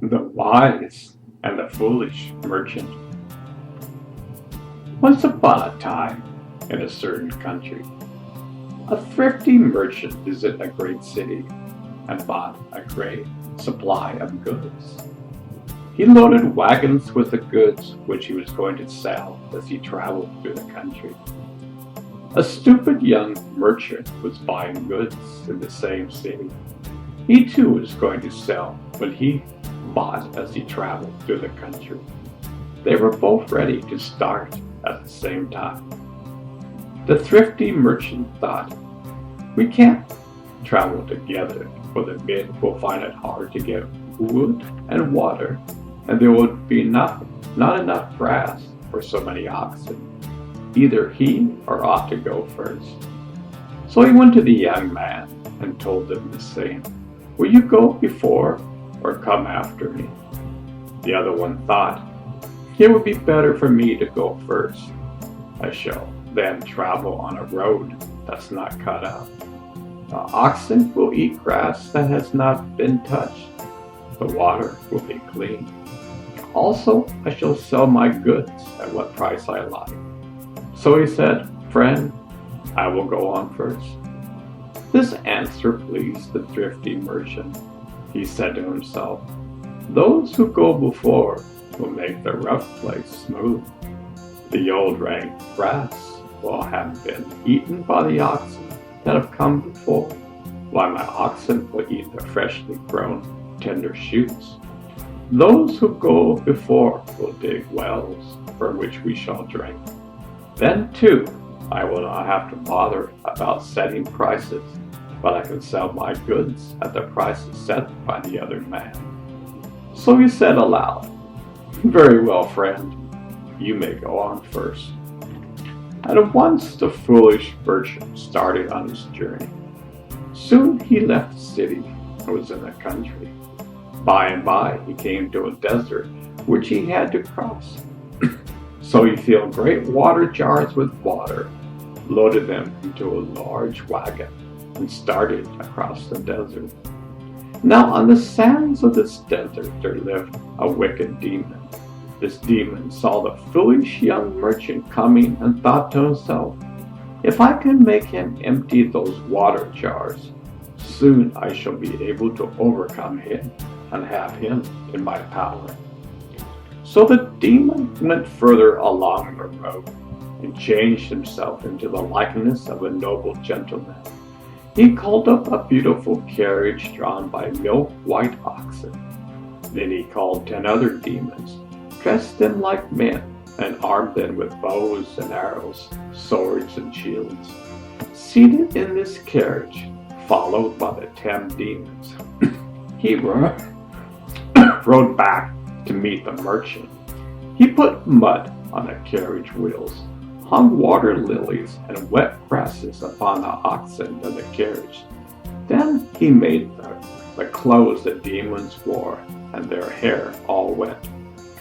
The Wise and the Foolish Merchant. Once upon a time, in a certain country, a thrifty merchant visited a great city and bought a great supply of goods. He loaded wagons with the goods which he was going to sell as he traveled through the country. A stupid young merchant was buying goods in the same city. He too was going to sell what he bought as he traveled through the country. They were both ready to start at the same time. The thrifty merchant thought, "We can't travel together, for the men will find it hard to get wood and water, and there would be not enough grass for so many oxen. Either he or ought to go first." So he went to the young man and told him the same. "Will you go before or come after me?" The other one thought, "It would be better for me to go first. I shall then travel on a road that's not cut out. The oxen will eat grass that has not been touched. The water will be clean. Also, I shall sell my goods at what price I like." So he said, "Friend, I will go on first." This answer pleased the thrifty merchant. He said to himself, "Those who go before will make the rough place smooth. The old rank grass will have been eaten by the oxen that have come before, while my oxen will eat the freshly grown tender shoots. Those who go before will dig wells from which we shall drink. Then, too, I will not have to bother about setting prices, but I can sell my goods at the prices set by the other man." So he said aloud, "Very well, friend, you may go on first." At once the foolish merchant started on his journey. Soon he left the city and was in the country. By and by he came to a desert which he had to cross. So he filled great water jars with water, loaded them into a large wagon, and started across the desert. Now on the sands of this desert there lived a wicked demon. This demon saw the foolish young merchant coming and thought to himself, "If I can make him empty those water jars, soon I shall be able to overcome him and have him in my power." So the demon went further along the road and changed himself into the likeness of a noble gentleman. He called up a beautiful carriage drawn by milk-white oxen. Then he called 10 other demons, dressed them like men, and armed them with bows and arrows, swords and shields. Seated in this carriage, followed by the 10 demons, he rode back to meet the merchant. He put mud on the carriage wheels, hung water lilies and wet grasses upon the oxen of the carriage. Then he made the clothes the demons wore and their hair all wet.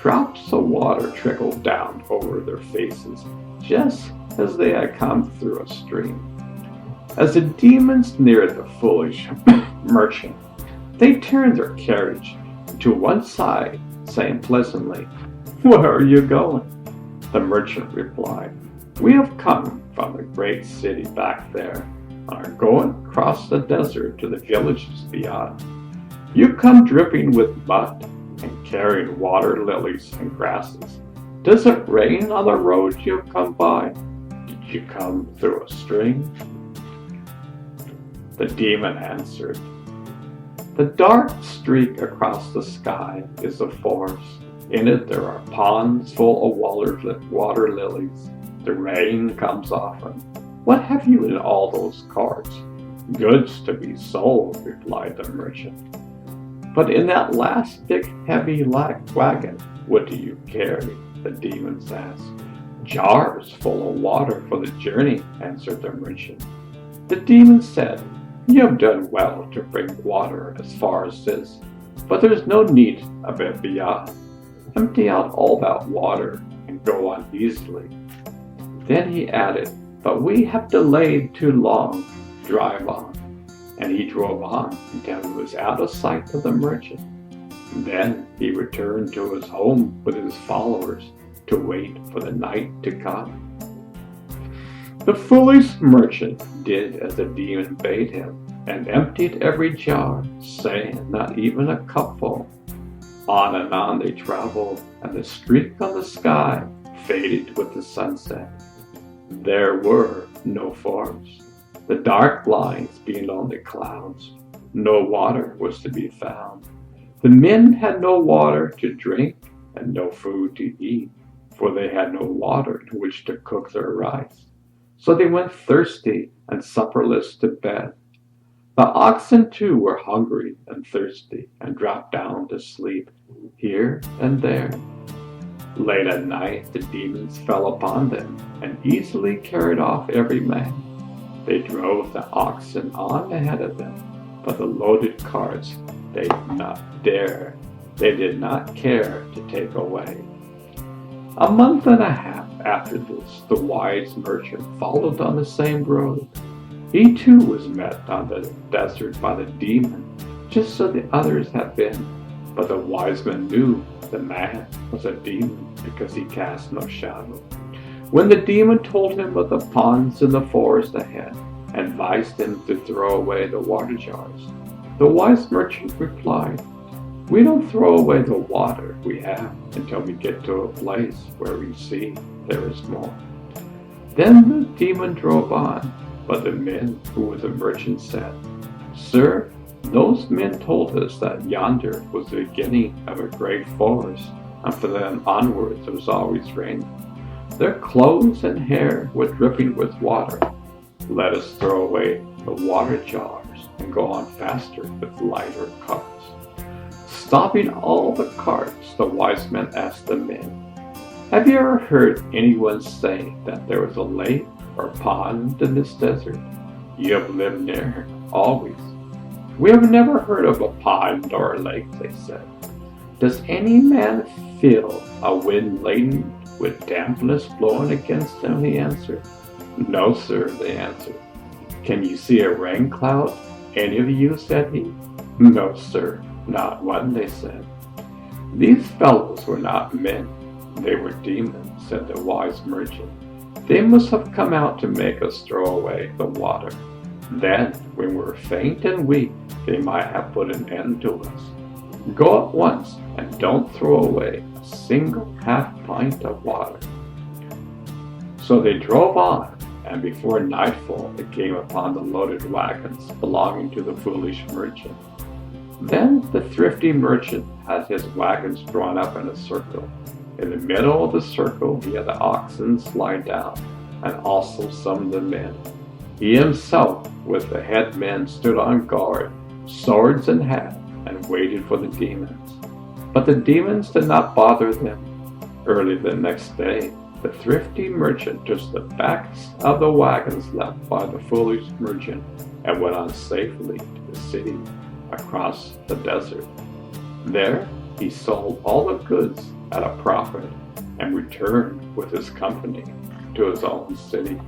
Drops of water trickled down over their faces, just as they had come through a stream. As the demons neared the foolish merchant, they turned their carriage to one side, saying pleasantly, "Where are you going?" The merchant replied, "We have come from the great city back there, and are going across the desert to the villages beyond. You come dripping with mud and carrying water lilies and grasses. Does it rain on the road you've come by? Did you come through a stream?" The demon answered, "The dark streak across the sky is a forest. In it there are ponds full of water lilies. The rain comes often. What have you in all those carts?" "Goods to be sold," replied the merchant. "But in that last big heavy wagon, what do you carry?" the demons asked. "Jars full of water for the journey," answered the merchant. The demon said, "You have done well to bring water as far as this, but there is no need of it beyond. Empty out all that water and go on easily." Then he added, "But we have delayed too long. Drive on." And he drove on until he was out of sight of the merchant. Then he returned to his home with his followers to wait for the night to come. The foolish merchant did as the demon bade him, and emptied every jar, saying not even a cupful. On and on they traveled, and the streak on the sky faded with the sunset. There were no forms, the dark lines being only clouds. No water was to be found. The men had no water to drink and no food to eat, for they had no water in which to cook their rice. So they went thirsty and supperless to bed. The oxen too were hungry and thirsty, and dropped down to sleep here and there. Late at night the demons fell upon them, and easily carried off every man. They drove the oxen on ahead of them, but the loaded carts they did not care to take away. A month and a half after this, the wise merchant followed on the same road. He too was met on the desert by the demon, just as the others had been. But the wise man knew the man was a demon because he cast no shadow. When the demon told him of the ponds in the forest ahead, and advised him to throw away the water jars, the wise merchant replied, "We don't throw away the water we have until we get to a place where we see there is more." Then the demon drove on, but the men who were the merchant said, "Sir, those men told us that yonder was the beginning of a great forest, and from then onwards it was always raining. Their clothes and hair were dripping with water. Let us throw away the water jars and go on faster with lighter carts." Stopping all the carts, the wise men asked the men, "Have you ever heard anyone say that there was a lake or pond in this desert? You have lived near always." "We have never heard of a pond or a lake," they said. "Does any man feel a wind laden with dampness blowing against him?" he answered. "No, sir," they answered. "Can you see a rain cloud, any of you?" said he. "No, sir, not one," they said. "These fellows were not men, they were demons," said the wise merchant. "They must have come out to make us throw away the water. Then, when we're faint and weak, they might have put an end to us. Go at once and don't throw away a single half pint of water." So they drove on, and before nightfall they came upon the loaded wagons belonging to the foolish merchant. Then the thrifty merchant had his wagons drawn up in a circle. In the middle of the circle he had the oxen lie down, and also some of the men. He himself, with the head men, stood on guard, swords in hand, and waited for the demons. But the demons did not bother them. Early the next day, the thrifty merchant took the backs of the wagons left by the foolish merchant and went on safely to the city across the desert. There he sold all the goods at a profit and returned with his company to his own city.